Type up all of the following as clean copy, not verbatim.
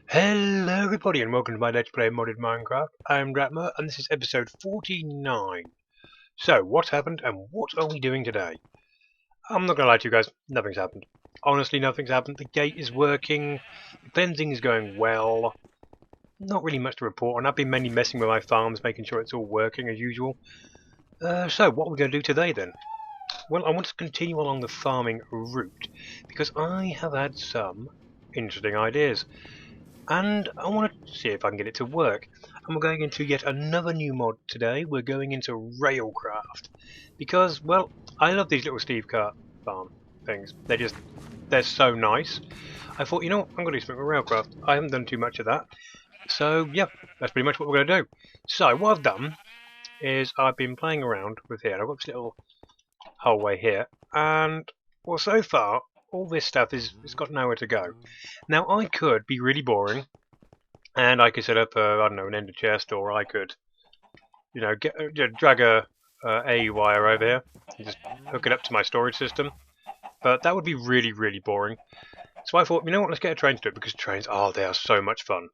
Hello everybody and welcome to my Let's Play Modded Minecraft. I'm Ratmer and this is episode 49. So, what's happened and what are we doing today? I'm not gonna lie to you guys, nothing's happened. Honestly, nothing's happened. The gate is working, the cleansing is going well. Not really much to report on. I've been mainly messing with my farms, making sure it's all working as usual. So, what are we going to do today then? Well, I want to continue along the farming route because I have had some interesting ideas. And I want to see if I can get it to work. And we're going into yet another new mod today. We're going into railcraft. Because, well, I love these little Steve Cart farm things. They're so nice. I thought, you know what, I'm going to do something with railcraft. I haven't done too much of that. So, yeah, that's pretty much what we're going to do. So, what I've done is I've been playing around with here. I've got this little hallway here. And, well, so far, all this stuff it's got nowhere to go. Now, I could be really boring, and I could set up, I don't know, an ender chest, or I could, you know, drag a wire over here and just hook it up to my storage system. But that would be really, really boring. So I thought, you know what, let's get a train to do it, because trains, oh, they are so much fun.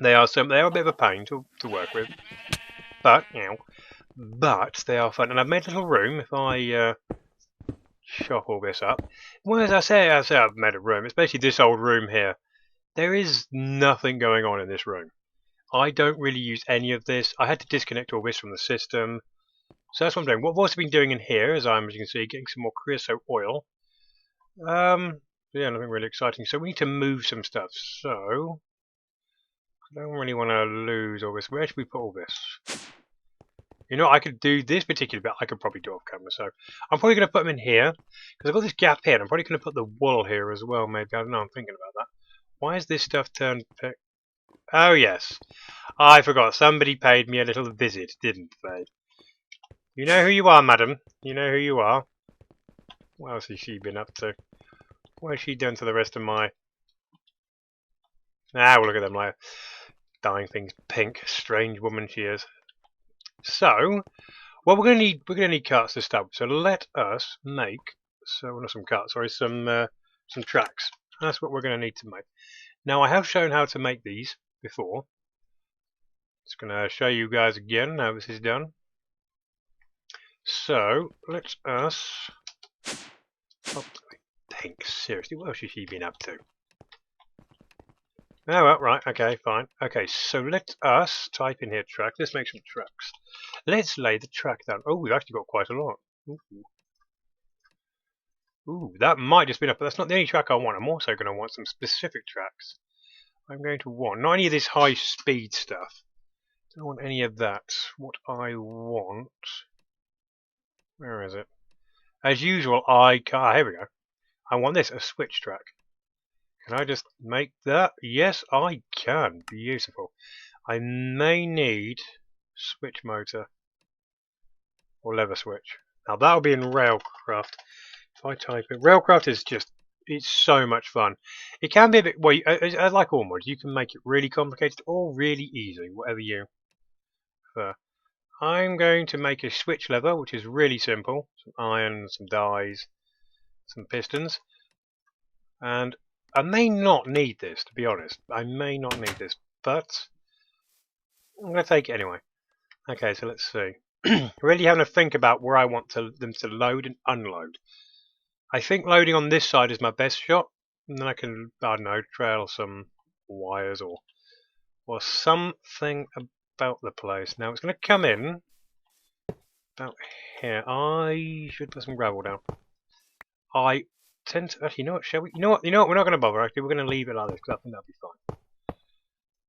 They are a bit of a pain to work with, but, you know, but they are fun. And I've made a little room. If I chop all this up, well, as I say I've made a room. It's basically this old room here. There is nothing going on in this room. I don't really use any of this. I had to disconnect all this from the system. So that's what I'm doing. What I've also been doing in here is as you can see, getting some more creosote oil. Yeah, nothing really exciting. So we need to move some stuff. So I don't really want to lose all this. Where should we put all this? You know, I could do this particular bit. I could probably do off camera. So I'm probably going to put them in here because I've got this gap here. I'm probably going to put the wool here as well. Maybe, I don't know. I'm thinking about that. Why is this stuff turned? Oh yes, I forgot. Somebody paid me a little visit, didn't they? You know who you are, madam. You know who you are. What else has she been up to? What has she done to the rest of my... Ah, well, look at them, like, dyeing things pink. Strange woman she is. So, well, we're gonna need carts to start with. So let us make not some carts, sorry, some tracks. That's what we're gonna need to make. Now, I have shown how to make these before. Just gonna show you guys again how this is done. So let us. Oh, pink. Seriously, what else has she been up to? Oh, well, right. Okay, fine. Okay, so let us type in here track. Let's make some tracks. Let's lay the track down. Oh, we've actually got quite a lot. Ooh, that might just be enough, but that's not the only track I want. I'm also going to want some specific tracks. I'm going to want not any of this high speed stuff. Don't want any of that. What I want. Where is it? As usual, here we go. I want this, a switch track. Can I just make that? Yes, I can. Beautiful. I may need switch motor or lever switch. Now that'll be in railcraft. If I type it, railcraft is just, it's so much fun. It can be a bit, well, like all mods, you can make it really complicated or really easy, whatever you prefer. I'm going to make a switch lever, which is really simple. Some iron, some dies, some pistons. And I may not need this, to be honest. I may not need this, but I'm going to take it anyway. Okay, so let's see. Really having to think about where I want them to load and unload. I think loading on this side is my best shot, and then I can, I don't know, trail some wires or something about the place. Now it's going to come in about here. I should put some gravel down. I tend to actually, you know what? Shall we? You know what? We're not going to bother. Actually, we're going to leave it like this because I think that'll be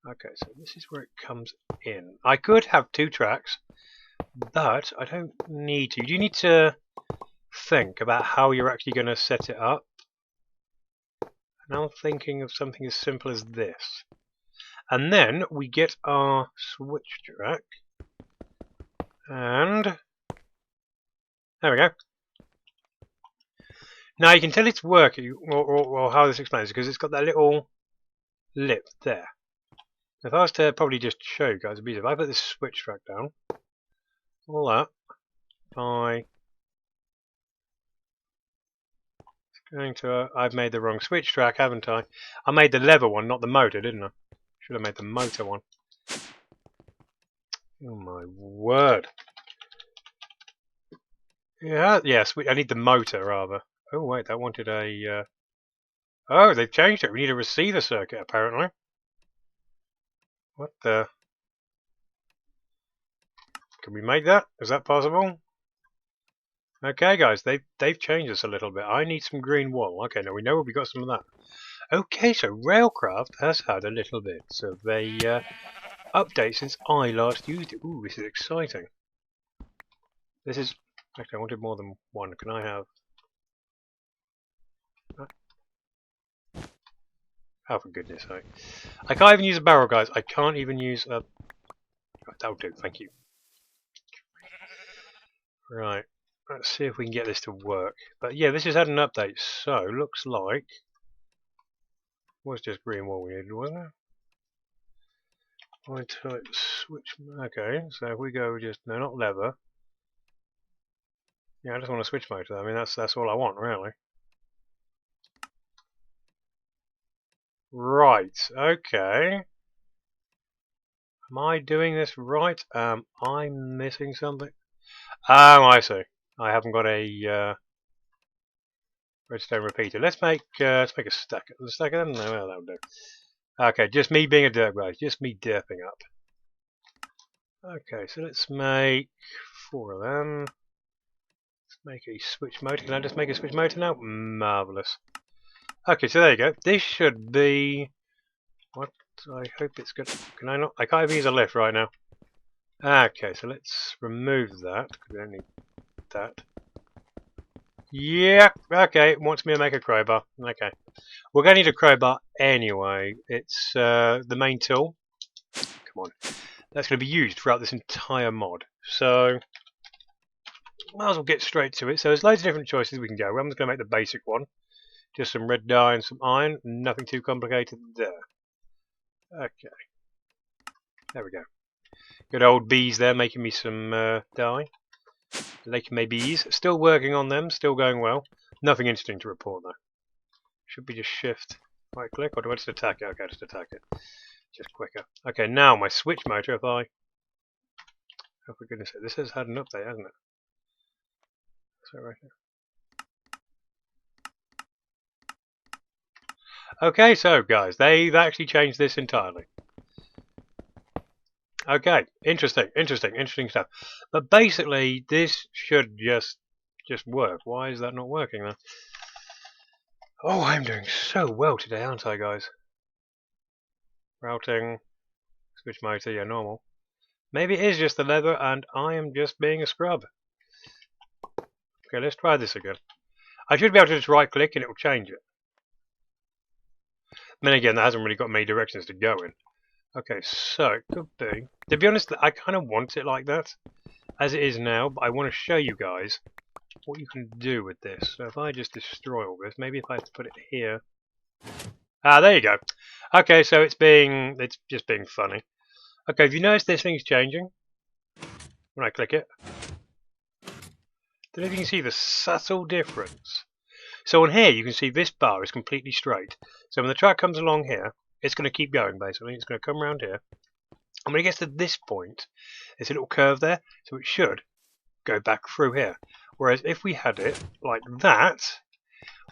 fine. Okay, so this is where it comes in. I could have two tracks, but I don't need to. You need to think about how you're actually going to set it up. And I'm thinking of something as simple as this. And then we get our switch track. And there we go. Now you can tell it's working, or how this explains, because it's got that little lip there. If I was to probably just show you guys a bit, if I put this switch track down, all that, I've made the wrong switch track, haven't I? I made the lever one, not the motor, didn't I? Should have made the motor one. Oh my word. Yeah, yes, I need the motor rather. Oh wait, that wanted a... Oh, they've changed it. We need a receiver circuit apparently. What the... Can we make that? Is that possible? Okay guys, they've changed this a little bit. I need some green wool. Okay, now we know we got some of that. Okay, so railcraft has had a little bit of a update since I last used it. Ooh, this is exciting. This is... Actually, I wanted more than one. Can I have... Oh, for goodness sake. I can't even use a barrel, guys. I can't even use a... Right, that'll do, thank you. Right, let's see if we can get this to work. But yeah, this has had an update, so looks like... It was just green wool we needed, wasn't it? White type switch... Okay, so if we go just... No, not lever. Yeah, I just want a switch motor. I mean, that's all I want, really. Right, okay. Am I doing this right? I'm missing something. Oh, I see. I haven't got a redstone repeater. Let's make a stacker. The stacker? No, well, that'll do. Okay, just me being a dirtbag. Just me derping up. Okay, so let's make 4 of them. Let's make a switch motor. Can I just make a switch motor now? Marvellous. Okay, so there you go. This should be... What? I hope it's good. Can I not? I can't even use a lift right now. Okay, so let's remove that, because we don't need that. Yeah, okay, it wants me to make a crowbar. Okay. We're going to need a crowbar anyway. It's the main tool. Come on. That's going to be used throughout this entire mod. So, might as well get straight to it. So there's loads of different choices we can go. I'm just going to make the basic one. Just some red dye and some iron. Nothing too complicated there. Okay. There we go. Good old bees there making me some dye. Lake May bees. Still working on them. Still going well. Nothing interesting to report though. Should be just shift right click, or do I just attack it? Okay, just attack it. Just quicker. Okay, now my switch motor, if I... Oh for goodness sake, this has had an update, hasn't it? So right here. Okay, so guys, they've actually changed this entirely. Okay, interesting stuff. But basically, this should just work. Why is that not working then? Oh, I'm doing so well today, aren't I, guys? Routing, switch motor, yeah, normal. Maybe it is just the lever, and I am just being a scrub. Okay, let's try this again. I should be able to just right-click and it will change it. Then again, that hasn't really got many directions to go in. Okay, so it could be... To be honest, I kind of want it like that, as it is now, but I want to show you guys what you can do with this. So if I just destroy all this, maybe if I have to put it here... Ah, there you go. Okay, so it's just being funny. Okay, have you noticed this thing's changing? When I click it. Don't know if you can see the subtle difference. So on here, you can see this bar is completely straight. So when the track comes along here, it's going to keep going, basically. It's going to come around here. And when it gets to this point, there's a little curve there, so it should go back through here. Whereas if we had it like that,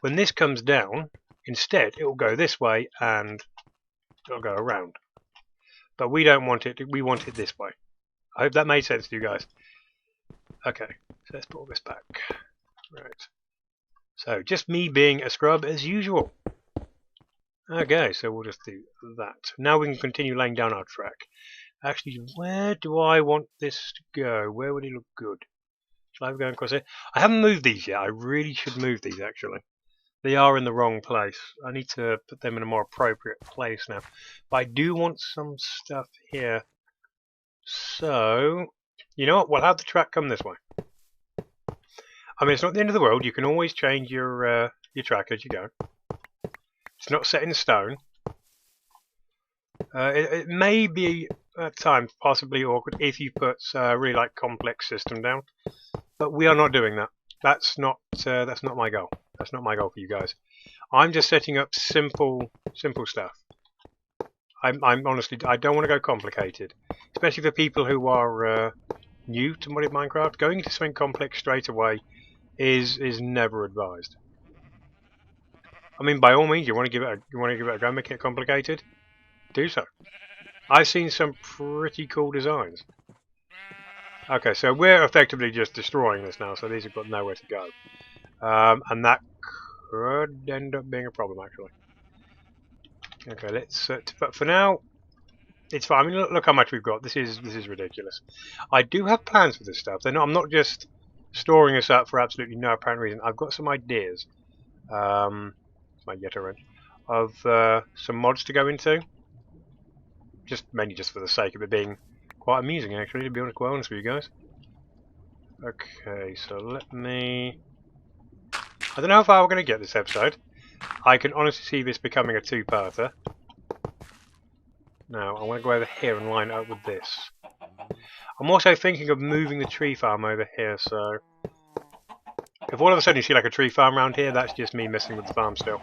when this comes down, instead it will go this way and it'll go around. But we don't want it, we want it this way. I hope that made sense to you guys. Okay, so let's put all this back. Right. So, just me being a scrub as usual. Okay, so we'll just do that. Now we can continue laying down our track. Actually, where do I want this to go? Where would it look good? Shall I go across here? I haven't moved these yet. I really should move these, actually. They are in the wrong place. I need to put them in a more appropriate place now. But I do want some stuff here. So, you know what? We'll have the track come this way. I mean, it's not the end of the world. You can always change your track as you go. It's not set in stone. It may be at times possibly awkward if you put a really complex system down, but we are not doing that. That's not my goal. That's not my goal for you guys. I'm just setting up simple stuff. I'm honestly, I don't want to go complicated, especially for people who are new to modded Minecraft. Going into something complex straight away is never advised. I mean, by all means, you want to give it a go, make it complicated, do so. I've seen some pretty cool designs. Okay, so we're effectively just destroying this now, so these have got nowhere to go, and that could end up being a problem actually. Okay, let's. But for now, it's fine. I mean, look how much we've got. This is ridiculous. I do have plans for this stuff. I'm not just storing this up for absolutely no apparent reason. I've got some ideas. My Yeta wrench of some mods to go into. Mainly just for the sake of it being quite amusing, actually. To be honest, quite honest with you guys. Okay, so let me. I don't know how far we're going to get this episode. I can honestly see this becoming a two-parter. Now, I want to go over here and line it up with this. I'm also thinking of moving the tree farm over here, so... If all of a sudden you see like a tree farm around here, that's just me messing with the farm still.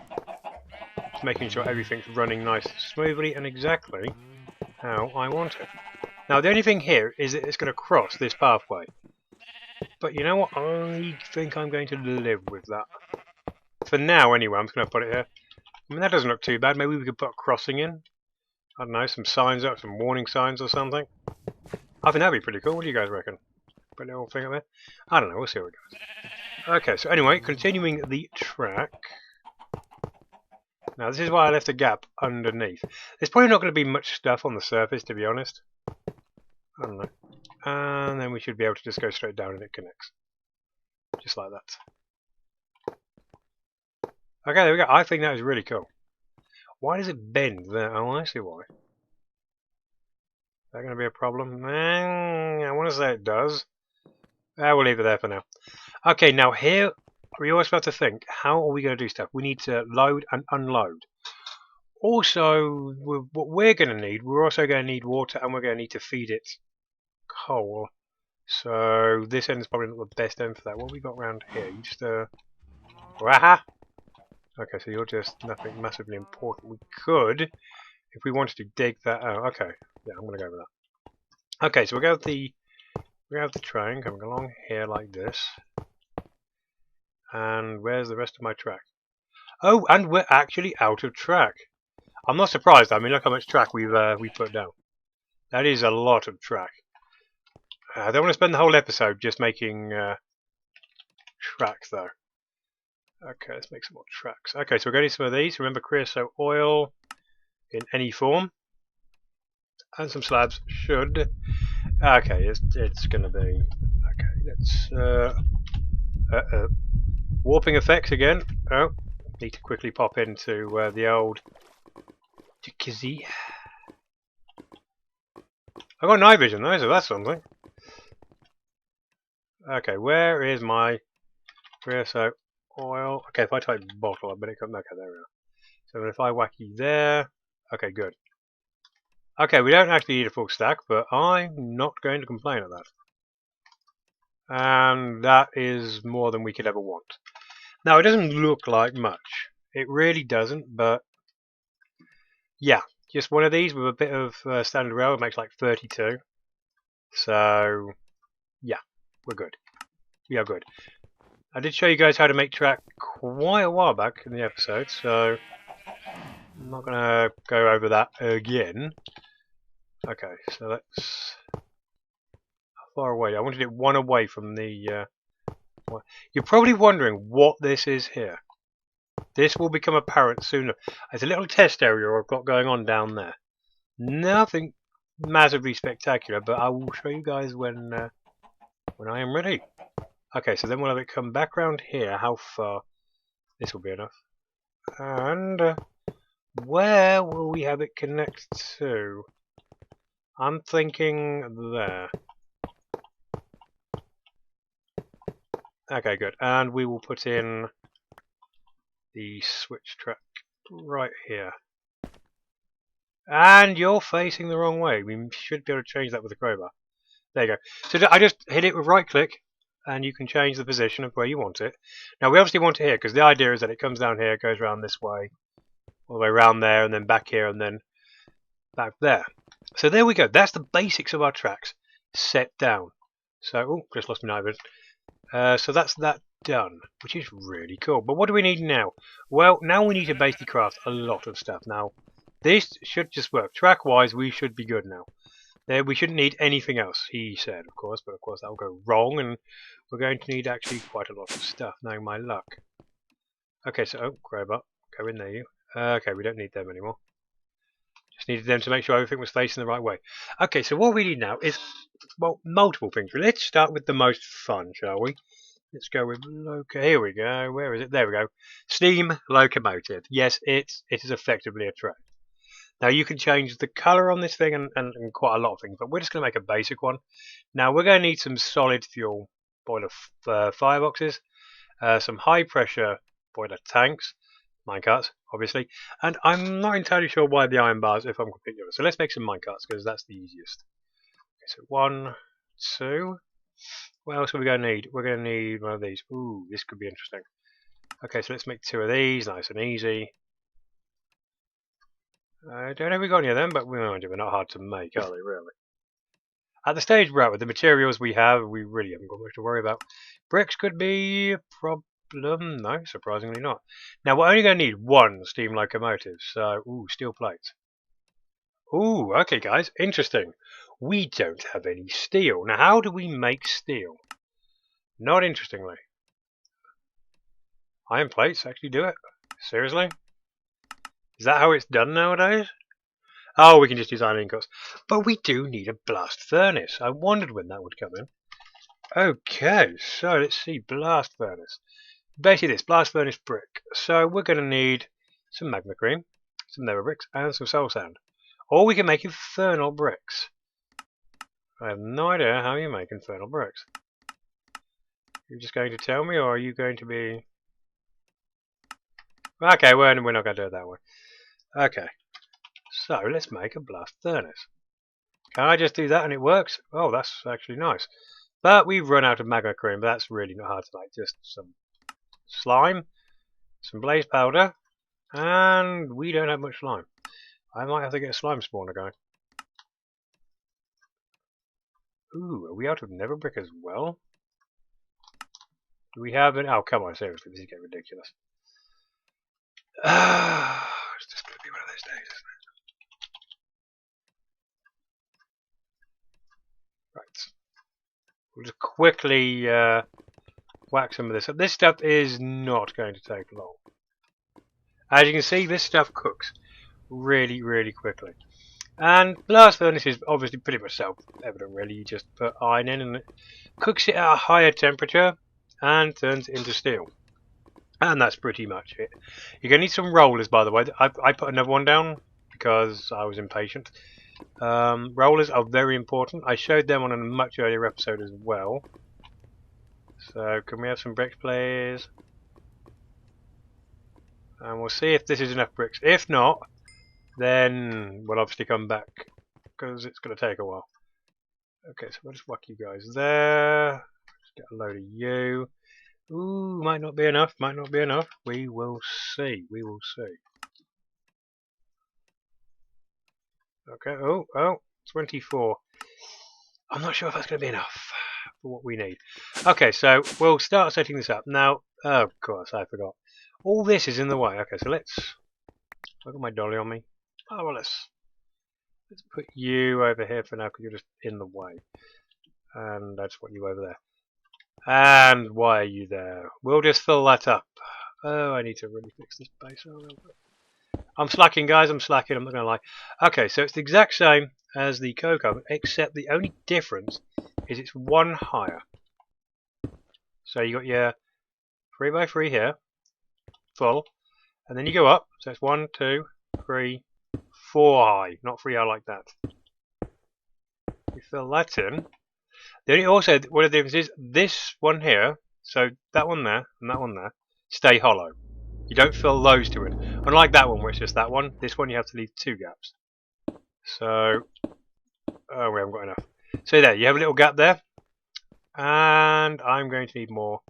Just making sure everything's running nice, smoothly, and exactly how I want it. Now, the only thing here is that it's going to cross this pathway. But you know what? I think I'm going to live with that. For now, anyway, I'm just going to put it here. I mean, that doesn't look too bad. Maybe we could put a crossing in. I don't know, some signs up, some warning signs or something. I think that'd be pretty cool. What do you guys reckon? Put a little thing up there? I don't know, we'll see how it goes. Okay, so anyway, continuing the track. Now, this is why I left a gap underneath. There's probably not going to be much stuff on the surface, to be honest. I don't know. And then we should be able to just go straight down and it connects. Just like that. Okay, there we go. I think that is really cool. Why does it bend there? Oh, I see why. Is that going to be a problem? I want to say it does. We'll leave it there for now. Okay, now here, we always have to think, how are we going to do stuff? We need to load and unload. Also, what we're going to need, we're also going to need water and we're going to need to feed it coal. So this end is probably not the best end for that. What have we got around here? You just, waha! Okay, so you're just nothing massively important. We could, if we wanted to dig that out. Okay, yeah, I'm going to go with that. Okay, so we have the train coming along here like this. And where's the rest of my track? Oh, and we're actually out of track. I'm not surprised. I mean, look how much track we put down. That is a lot of track. I don't want to spend the whole episode just making track though. Okay, let's make some more tracks. Okay, so we're getting some of these. Remember, creosote oil in any form, and some slabs should. Okay, it's going to be. Okay, let's. Warping effects again. Oh, need to quickly pop into the old jacuzzi. I got night vision though, so that's something. Okay, where is my creosote oil? Okay, if I type bottle, I bet it comes. Okay, there we are. So if I whack you there, okay, good. Okay, we don't actually need a full stack, but I'm not going to complain at that. And that is more than we could ever want. Now, it doesn't look like much. It really doesn't, but yeah, just one of these with a bit of standard rail makes like 32. So, yeah, we're good. We are good. I did show you guys how to make track quite a while back in the episode, so I'm not going to go over that again. Okay, so let's... How far away? I wanted it one away from the... You're probably wondering what this is here. This will become apparent sooner. There's a little test area I've got going on down there. Nothing massively spectacular, but I will show you guys when I am ready. Okay, so then we'll have it come back around here. How far? This will be enough. And where will we have it connect to? I'm thinking there. Okay, good. And we will put in the switch track right here. And you're facing the wrong way. We should be able to change that with the crowbar. There you go. So I just hit it with right click and you can change the position of where you want it. Now we obviously want it here because the idea is that it comes down here, goes around this way, all the way around there, and then back here, and then back there. So there we go. That's the basics of our tracks set down. So, oh, just lost my knife. So that's that done, which is really cool. But what do we need now? Well, now we need to basically craft a lot of stuff. Now, this should just work. Track-wise, we should be good now. There, we shouldn't need anything else, he said, of course, but of course that will go wrong, and we're going to need actually quite a lot of stuff, knowing my luck. Okay, so, oh, crowbar, go in there, you. Okay, we don't need them anymore. Just needed them to make sure everything was facing the right way. Okay, so what we need now is, well, multiple things. Let's start with the most fun, shall we? Let's go with here we go. Where is it? There we go. Steam locomotive. Yes, it is effectively a train. Now you can change the colour on this thing and quite a lot of things, but we're just going to make a basic one. Now we're going to need some solid fuel boiler fireboxes, some high pressure boiler tanks, minecarts, obviously, and I'm not entirely sure why the iron bars, if I'm completely honest. So let's make some minecarts because that's the easiest. Okay, so 1, 2. What else are we going to need? We're going to need one of these. Ooh, this could be interesting. Okay, so let's make 2 of these, nice and easy. I don't know if we got any of them, but we're not hard to make, are they, really? At the stage we're at with the materials we have, we really haven't got much to worry about. Bricks could be a problem. No, surprisingly not. Now, we're only going to need 1 steam locomotive, so, ooh, steel plates. Ooh, okay, guys, interesting. We don't have any steel. Now, how do we make steel? Not interestingly. Iron plates actually do it? Seriously? Is that how it's done nowadays? Oh, we can just use iron ingots. But we do need a blast furnace. I wondered when that would come in. Okay, so let's see. Blast furnace. Basically this, blast furnace brick. So we're going to need some magma cream, some nether bricks, and some soul sand. Or we can make infernal bricks. I have no idea how you make infernal bricks. You're just going to tell me, or are you going to be... Okay, we're not going to do it that way. Okay, so let's make a blast furnace. Can I just do that and it works? Oh, that's actually nice. But we've run out of magma cream, but that's really not hard to make. Just some slime, some blaze powder, and we don't have much slime. I might have to get a slime spawner going. Ooh, are we out of nether brick as well? Do we have any? Oh, come on, seriously, this is getting ridiculous. It's just going to be one of those days, isn't it? Right. We'll just quickly whack some of this up. This stuff is not going to take long. As you can see, this stuff cooks really, really quickly. And blast furnace is obviously pretty much self-evident, really. You just put iron in and it cooks it at a higher temperature and turns it into steel. And that's pretty much it. You're going to need some rollers, by the way. I put another one down because I was impatient. Rollers are very important. I showed them on a much earlier episode as well. So, can we have some bricks, please? And we'll see if this is enough bricks. If not, then we'll obviously come back because it's going to take a while. Okay, so we'll just whack you guys there. Just get a load of you. Ooh, might not be enough, might not be enough. We will see, we will see. Okay, oh, 24. I'm not sure if that's going to be enough for what we need. Okay, so we'll start setting this up. Now, oh, of course, I forgot. All this is in the way. Okay, so let's... I've got my dolly on me. Oh, well, let's put you over here for now because you're just in the way. And I just want you over there. And why are you there? We'll just fill that up. Oh, I need to really fix this base a little bit. I'm slacking, guys. I'm slacking. I'm not going to lie. Okay, so it's the exact same as the cocoa, except the only difference is it's 1 higher. So you got your 3x3 here, full, and then you go up. So it's 1, 2, 3, 4 high, not 3 high like that. You fill that in. The only also one of the differences is this one here, so that one there and that one there stay hollow. You don't fill those two in. Unlike that one where it's just that one, this one you have to leave 2 gaps. So, oh, we haven't got enough. So there, you have a little gap there, And I'm going to need more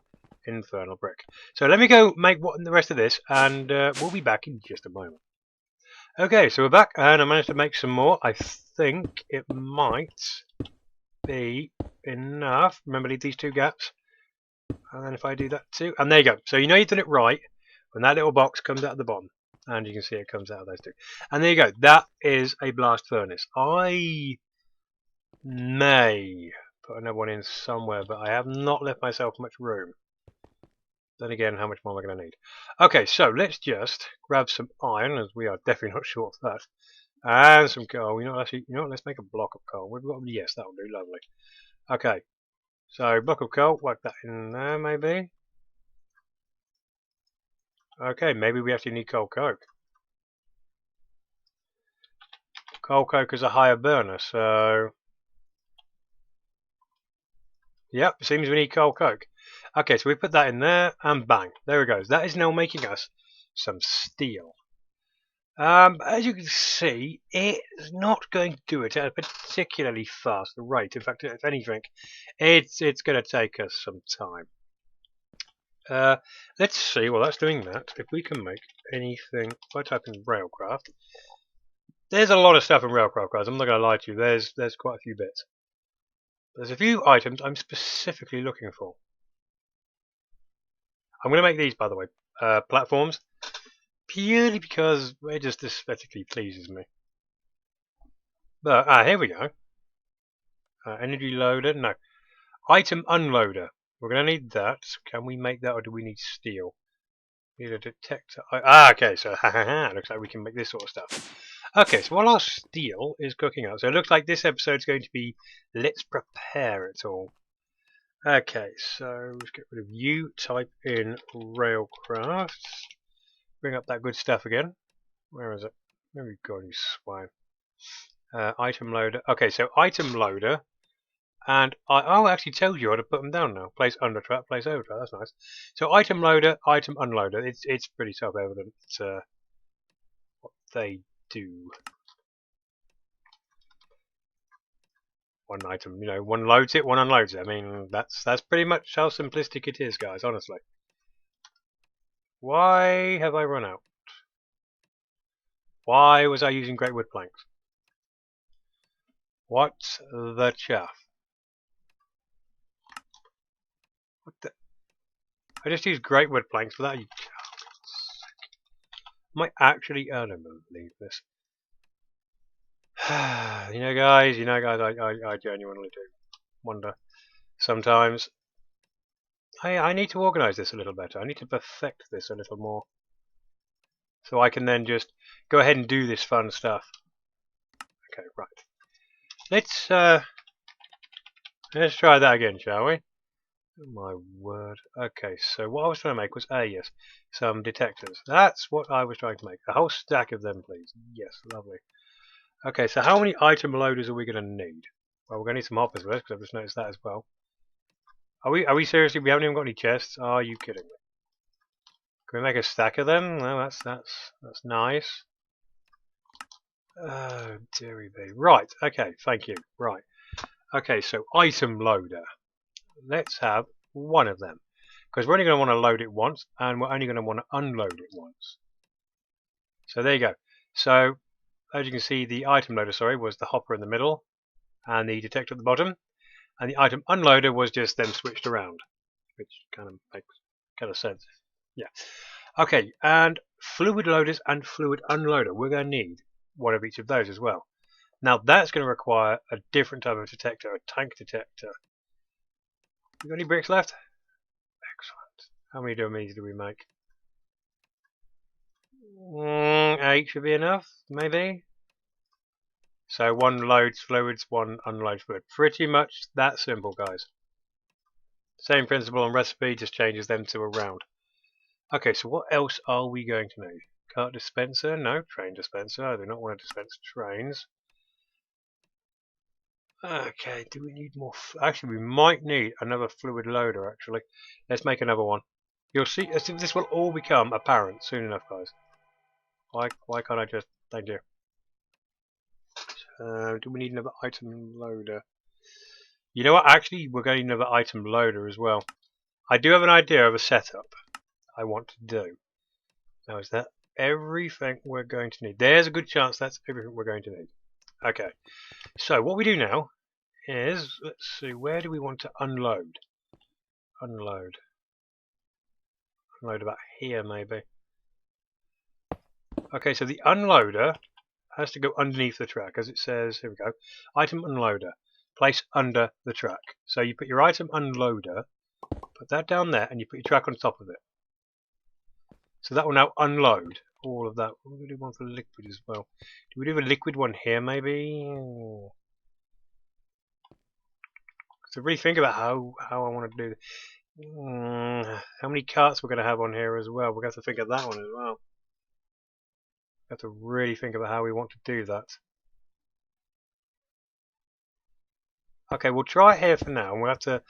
infernal brick. So let me go make the rest of this, and we'll be back in just a moment. Okay, so we're back, and I managed to make some more. I think it might be enough. Remember, leave these 2 gaps. And then if I do that too, and there you go. So you know you've done it right when that little box comes out of the bottom. And you can see it comes out of those 2. And there you go. That is a blast furnace. I may put another one in somewhere, but I have not left myself much room. Then again, how much more am I going to need? Okay, so let's just grab some iron, as we are definitely not short of that. And some coal. Let's make a block of coal. We've got, yes, that'll do, lovely. Okay, so block of coal, whack that in there maybe. Okay, maybe we actually need coal coke. Coal coke is a higher burner, so yep, seems we need coal coke. Okay, so we put that in there, and bang, there it goes. That is now making us some steel. As you can see, it's not going to do it at a particularly fast rate. In fact, if anything, it's going to take us some time. Let's see, while that's doing that, if we can make anything. If I type in railcraft, there's a lot of stuff in railcraft, guys. I'm not going to lie to you. There's quite a few bits. There's a few items I'm specifically looking for. I'm going to make these, by the way, platforms, purely because it just aesthetically pleases me. But here we go. Energy loader, no. Item unloader. We're going to need that. Can we make that, or do we need steel? Need a detector. Okay, so looks like we can make this sort of stuff. Okay, so while our steel is cooking up, so it looks like this episode is going to be let's prepare it all. Okay, so let's get rid of you, type in railcraft, bring up that good stuff again. Where is it? There we go, you swine. Item loader. Okay, so item loader, and I'll actually tell you how to put them down now. Place under trap, place over trap. That's nice. So item loader, item unloader. It's pretty self-evident what they do. One item, one loads it, one unloads it. I mean, that's pretty much how simplistic it is, guys. Honestly. Why have I run out? Why was I using great wood planks? What the chuff? What the? I just used great wood planks for that. Am I actually? I don't believe this. Guys, I genuinely do wonder sometimes. I need to organise this a little better. I need to perfect this a little more, so I can then just go ahead and do this fun stuff. Okay, right. Let's try that again, shall we? Oh my word. Okay, so what I was trying to make was yes, some detectors. That's what I was trying to make. A whole stack of them, please. Yes, lovely. Okay, so how many item loaders are we going to need? Well, we're going to need some hoppers for this, because I've just noticed that as well. Are we seriously? We haven't even got any chests? Are you kidding me? Can we make a stack of them? No, that's nice. Oh, dearie me. Right, okay, thank you. Right. Okay, so item loader. Let's have one of them. Because we're only going to want to load it once, and we're only going to want to unload it once. So there you go. So, as you can see, the item loader, was the hopper in the middle, and the detector at the bottom. And the item unloader was just them switched around, which kind of makes sense. Yeah. Okay, and fluid loaders and fluid unloader. We're going to need one of each of those as well. Now that's going to require a different type of detector, a tank detector. You got any bricks left? Excellent. How many of these do we make? 8 should be enough, maybe. So one loads fluids, one unloads fluid. Pretty much that simple, guys. Same principle and recipe, just changes them to a round. Okay, so what else are we going to need? Cart dispenser? No. Train dispenser. I do not want to dispense trains. Okay, do we need more? Actually, we might need another fluid loader, actually. Let's make another one. You'll see, this will all become apparent soon enough, guys. Why can't I just... Thank you. Do we need another item loader? You know what? Actually, we're going to need another item loader as well. I do have an idea of a setup I want to do. Now, is that everything we're going to need? There's a good chance that's everything we're going to need. Okay. So what we do now is, let's see, where do we want to unload? Unload about here maybe. Okay, so the unloader has to go underneath the track, as it says, here we go, item unloader, place under the track. So you put your item unloader, put that down there, and you put your track on top of it. So that will now unload all of that. What do we do one for liquid as well? Do we do a liquid one here maybe? So really think about how I want to do this. How many carts we're going to have on here as well. We're going to have to think of that one as well. We have to really think about how we want to do that. Okay, we'll try it here for now, and we'll have to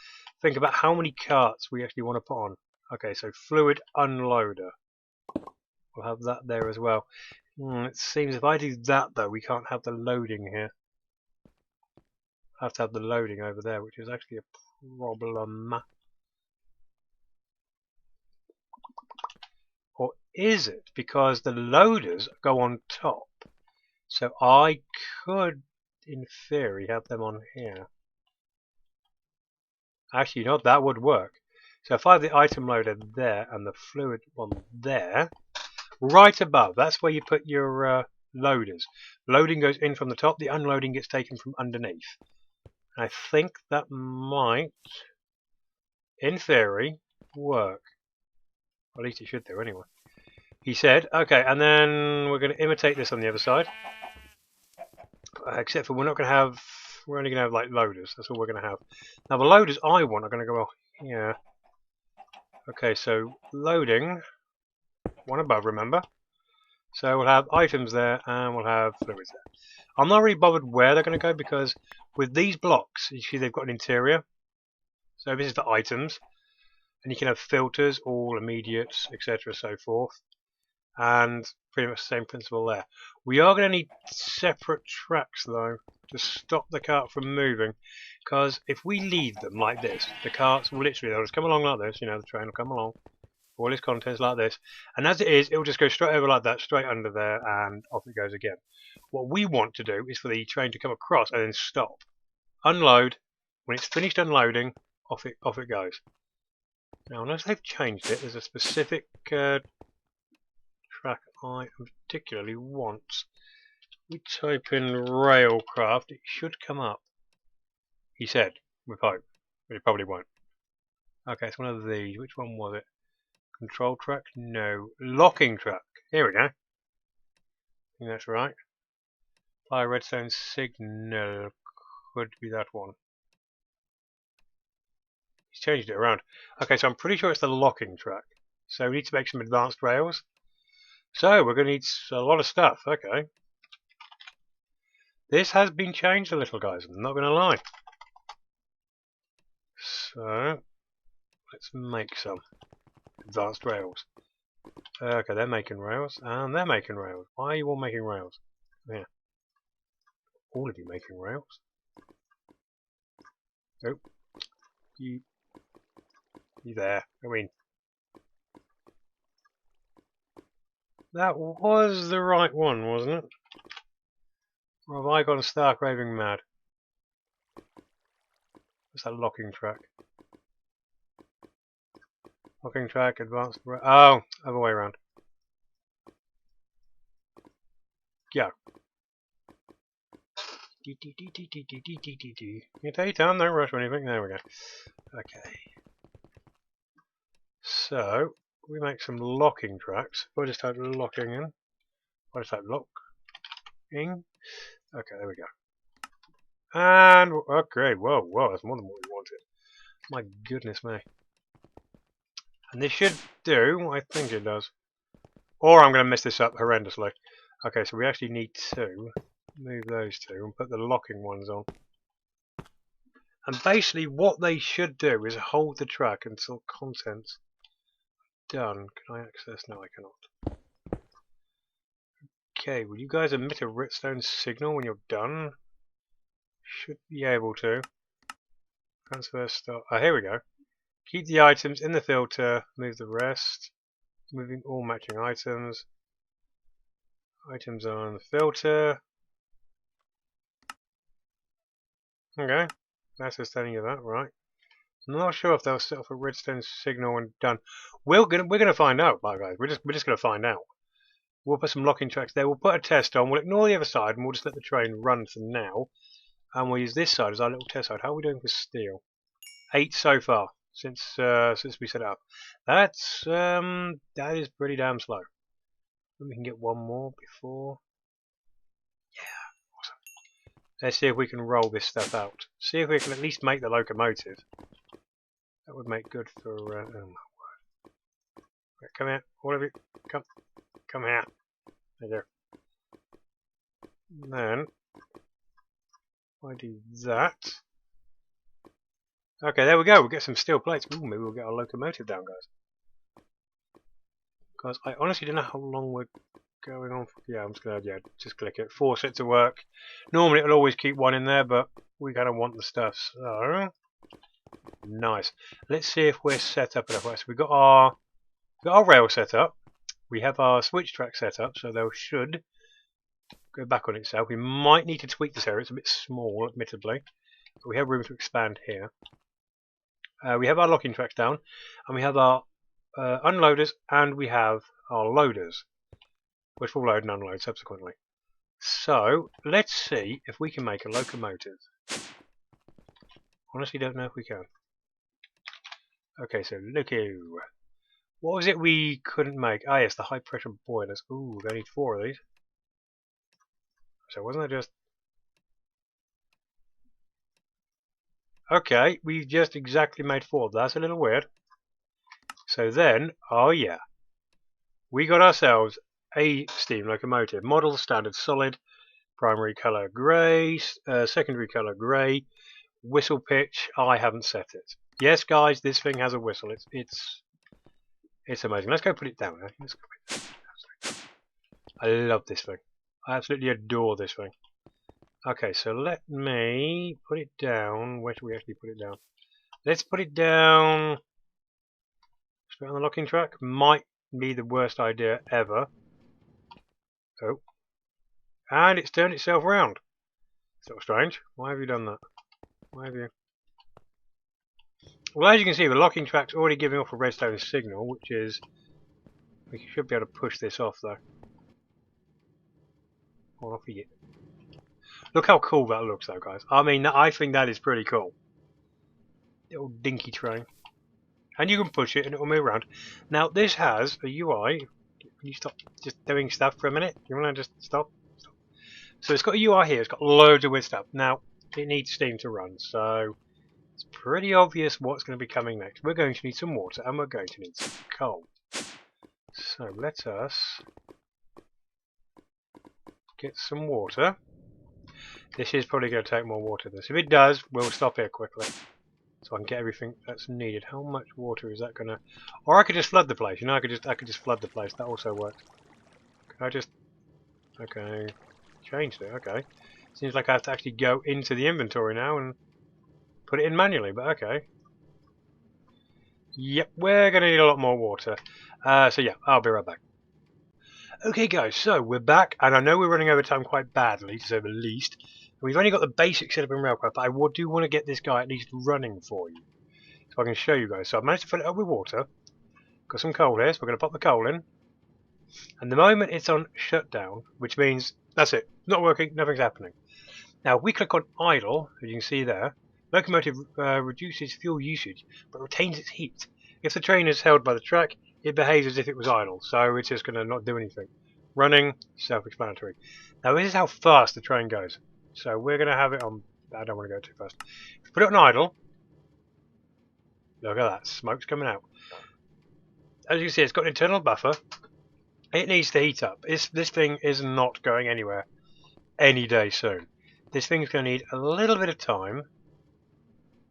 think about how many carts we actually want to put on. Okay, so fluid unloader. We'll have that there as well. It seems if I do that though, we can't have the loading here. I have to have the loading over there, which is actually a problem. Or is it because the loaders go on top? So I could, in theory, have them on here. Actually, you know, that would work. So if I have the item loader there and the fluid one there, right above, that's where you put your loaders. Loading goes in from the top, the unloading gets taken from underneath. I think that might, in theory, work. Or at least it should do anyway. He said, okay, and then we're going to imitate this on the other side. Except for we're only going to have like loaders. That's all we're going to have. Now the loaders I want are going to go here. Okay, so loading, one above, remember? So we'll have items there and we'll have fluids there. I'm not really bothered where they're going to go because with these blocks, you see they've got an interior. So this is for items. And you can have filters, all immediates, etc. so forth. And pretty much the same principle there. We are going to need separate tracks though to stop the cart from moving, because if we lead them like this, the carts will literally, they'll just come along like this, you know, the train will come along, all its contents like this, and as it is, it will just go straight over like that, straight under there, and off it goes again. What we want to do is for the train to come across and then stop, unload, when it's finished unloading, off it goes. Now unless they've changed it, there's a specific track I particularly want. We type in railcraft, it should come up. He said, with hope, but it probably won't. Okay, it's one of these. Which one was it? Control track? No. Locking track. Here we go. I think that's right. Apply redstone signal. Could be that one. He's changed it around. Okay, so I'm pretty sure it's the locking track. So we need to make some advanced rails. So we're going to need a lot of stuff. Okay. This has been changed a little, guys. I'm not going to lie. So let's make some advanced rails. Okay, they're making rails, and they're making rails. Why are you all making rails? Yeah. All of you making rails. Oh. You there. I mean, that was the right one, wasn't it? Or have I gone stark raving mad? What's that locking track? Locking track, advanced... Oh, other way around. Go. You take your time, don't rush or anything. There we go. Okay. So, we make some locking tracks. We'll just type locking in. I'll just type locking. Okay, there we go. And, okay, whoa, that's more than what we wanted. My goodness me. And this should do what I think it does. Or I'm going to mess this up horrendously. Okay, so we actually need to move those two and put the locking ones on. And basically what they should do is hold the track until contents done. Can I access? No, I cannot. Okay, will you guys emit a redstone signal when you're done? Should be able to. Transfer start. Oh, here we go. Keep the items in the filter, move the rest. Moving all matching items. Items are on the filter. Okay, that's us telling you that, right? I'm not sure if they'll set off a redstone signal when done. We're gonna find out, by guys. We're just gonna find out. We'll put some locking tracks there. We'll put a test on. We'll ignore the other side and we'll just let the train run for now. And we'll use this side as our little test side. How are we doing for steel? 8 so far since we set it up. That is pretty damn slow. We can get one more before. Yeah, awesome. Let's see if we can roll this stuff out. See if we can at least make the locomotive. That would make good for. Oh my word! Right, come here, all of you. Come here. There you go. Then I do that. Okay, there we go. We'll get some steel plates. Ooh, maybe we'll get our locomotive down, guys. Because I honestly don't know how long we're going on for. Yeah, I'm just gonna just click it. Force it to work. Normally it'll always keep one in there, but we kind of want the stuff. So nice. Let's see if we're set up enough. So we've got our rail set up. We have our switch track set up, so they should go back on itself. We might need to tweak this area. It's a bit small, admittedly, but we have room to expand here. We have our locking tracks down, and we have our unloaders, and we have our loaders, which will load and unload subsequently. So let's see if we can make a locomotive. Honestly, don't know if we can. Okay, so looky. What was it we couldn't make? Ah, yes, the high pressure boilers. Ooh, they need 4 of these. So wasn't it just... Okay, we just exactly made 4. That's a little weird. So then, oh yeah, we got ourselves a steam locomotive. Model standard solid, primary colour grey, secondary colour grey, whistle pitch. I haven't set it. Yes, guys, this thing has a whistle. It's amazing. Let's go put it down. Let's go put it down. I love this thing. I absolutely adore this thing. Okay, so let me put it down. Where should we actually put it down? Let's put it down straight on the locking track. Might be the worst idea ever. Oh. And it's turned itself round. Sort of strange. Why have you done that? Why have you... Well, as you can see, the locking track's already giving off a redstone signal, which is... We should be able to push this off, though. Or off it. Look how cool that looks, though, guys. I mean, I think that is pretty cool. Little dinky train. And you can push it and it will move around. Now, this has a UI. Can you stop just doing stuff for a minute? You want to just stop? So it's got a UI here. It's got loads of weird stuff. Now, it needs steam to run. So it's pretty obvious what's going to be coming next. We're going to need some water and we're going to need some coal. So let us get some water. This is probably going to take more water than this. If it does, we'll stop here quickly. So I can get everything that's needed. How much water is that going to... Or I could just flood the place. You know, I could just flood the place. That also works. Can I just... Okay. Changed it. Okay. Seems like I have to actually go into the inventory now and put it in manually. But okay. Yep, we're going to need a lot more water. So yeah, I'll be right back. Okay guys, so we're back, and I know we're running over time quite badly, to say the least. We've only got the basic setup in railcraft, but I do want to get this guy at least running for you, so I can show you guys. So I've managed to fill it up with water. Got some coal here, so we're going to pop the coal in. And the moment it's on shutdown, which means that's it, not working, nothing's happening. Now if we click on idle, as you can see there, locomotive reduces fuel usage, but retains its heat. If the train is held by the track, it behaves as if it was idle, so it's just going to not do anything. Running, self-explanatory. Now this is how fast the train goes. So we're going to have it on... I don't want to go too fast. If we put it on idle, look at that, smoke's coming out. As you can see, it's got an internal buffer. It needs to heat up. This thing is not going anywhere any day soon. This thing's going to need a little bit of time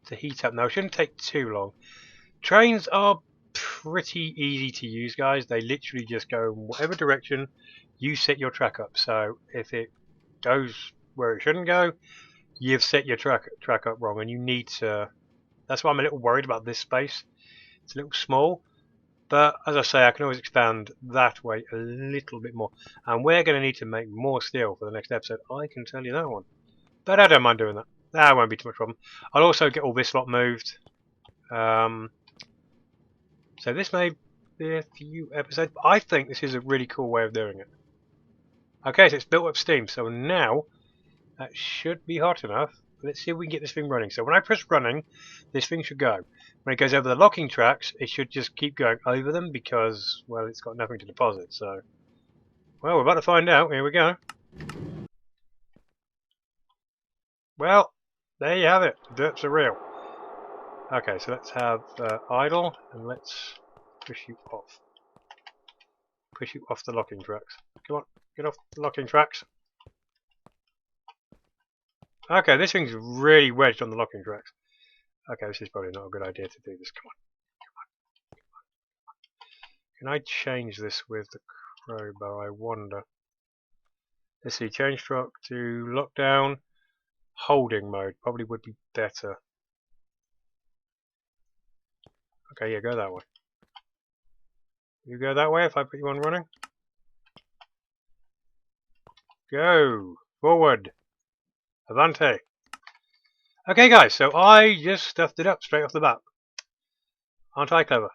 to heat up. Now it shouldn't take too long. Trains are pretty easy to use, guys. They literally just go in whatever direction you set your track up. So if it goes where it shouldn't go, you've set your track up wrong, and you need to That's why I'm a little worried about this space. It's a little small. But as I say, I can always expand that way a little bit more. And we're going to need to make more steel for the next episode. I can tell you that one. But I don't mind doing that. That won't be too much problem. I'll also get all this lot moved. So this may be a few episodes. But I think this is a really cool way of doing it. Okay, so it's built up steam. So now that should be hot enough. Let's see if we can get this thing running. So when I press running, this thing should go. When it goes over the locking tracks, it should just keep going over them because, well, it's got nothing to deposit. So, well, we're about to find out. Here we go. Well, there you have it. The derps are real. Okay, so let's have idle and let's push you off. Push you off the locking tracks. Come on, get off the locking tracks. Okay, this thing's really wedged on the locking tracks. Okay, this is probably not a good idea to do this. Come on. Can I change this with the crowbar? I wonder. Let's see, change truck to lockdown. Holding mode probably would be better. Okay, yeah, go that way. You go that way if I put you on running. Go! Forward! Avante! Okay guys, so I just stuffed it up straight off the bat. Aren't I clever?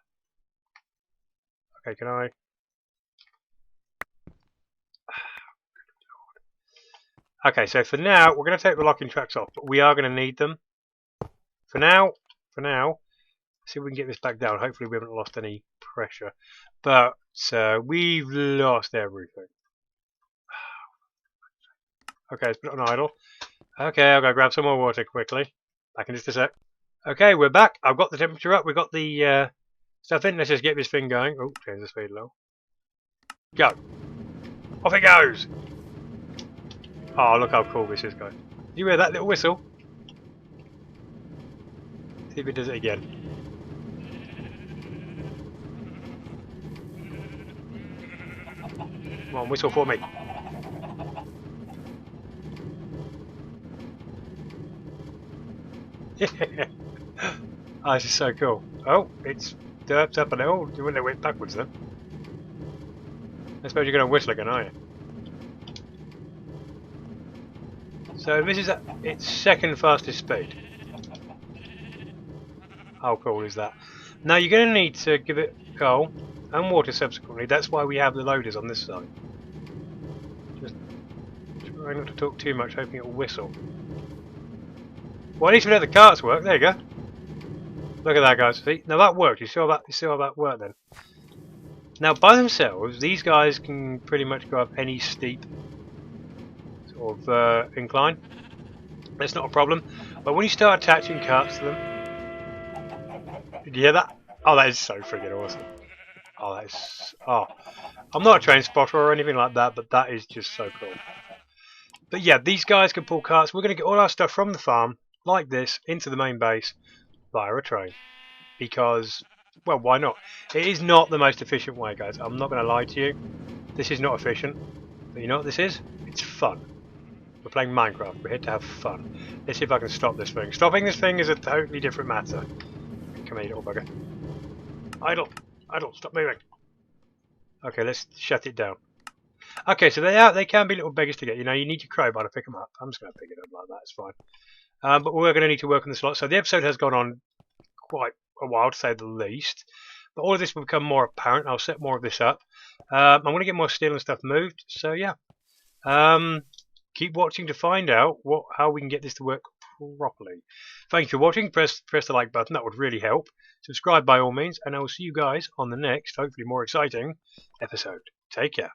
Okay, can I... Okay, so for now, we're going to take the locking tracks off, but we are going to need them. For now, see if we can get this back down. Hopefully we haven't lost any pressure. But we've lost everything. Okay, let's put it on idle. Okay, I'll go grab some more water quickly. Back in just a sec. Okay, we're back. I've got the temperature up. We've got the stuff in. Let's just get this thing going. Oh, change the speed low. Go. Off it goes. Oh, look how cool this is, guys. Did you hear that little whistle? See if it does it again. Come on, whistle for me. Oh, this is so cool. Oh, it's derped up a little. You wouldn't have went backwards then. I suppose you're going to whistle again, are you? So this is at its second fastest speed. How cool is that? Now you're going to need to give it coal and water subsequently. That's why we have the loaders on this side. Just try not to talk too much, hoping it will whistle. Well, at least we let the carts work. There you go. Look at that, guys. See? Now that worked. You saw that work then. Now by themselves, these guys can pretty much go up any steep sort of incline. That's not a problem. But when you start attaching carts to them, did you hear that? Oh, that is so friggin' awesome. Oh, that is. Oh, I'm not a train spotter or anything like that, but that is just so cool. But yeah, these guys can pull carts. We're going to get all our stuff from the farm like this into the main base via a train because, well, why not? It is not the most efficient way, guys. I'm not going to lie to you. This is not efficient, but you know what this is? It's fun. We're playing Minecraft. We're here to have fun. Let's see if I can stop this thing. Stopping this thing is a totally different matter. Come here, little bugger. Idle. Idle. Stop moving. Okay, let's shut it down. Okay, so they can be little beggars to get. You know, you need your crowbar to pick them up. I'm just going to pick it up like that. It's fine. But we're going to need to work on this a lot. So the episode has gone on quite a while, to say the least. But all of this will become more apparent. I'll set more of this up. I'm going to get more steel and stuff moved. So yeah, keep watching to find out how we can get this to work properly. Thank you for watching. Press the like button. That would really help. Subscribe by all means, and I will see you guys on the next, hopefully more exciting episode. Take care.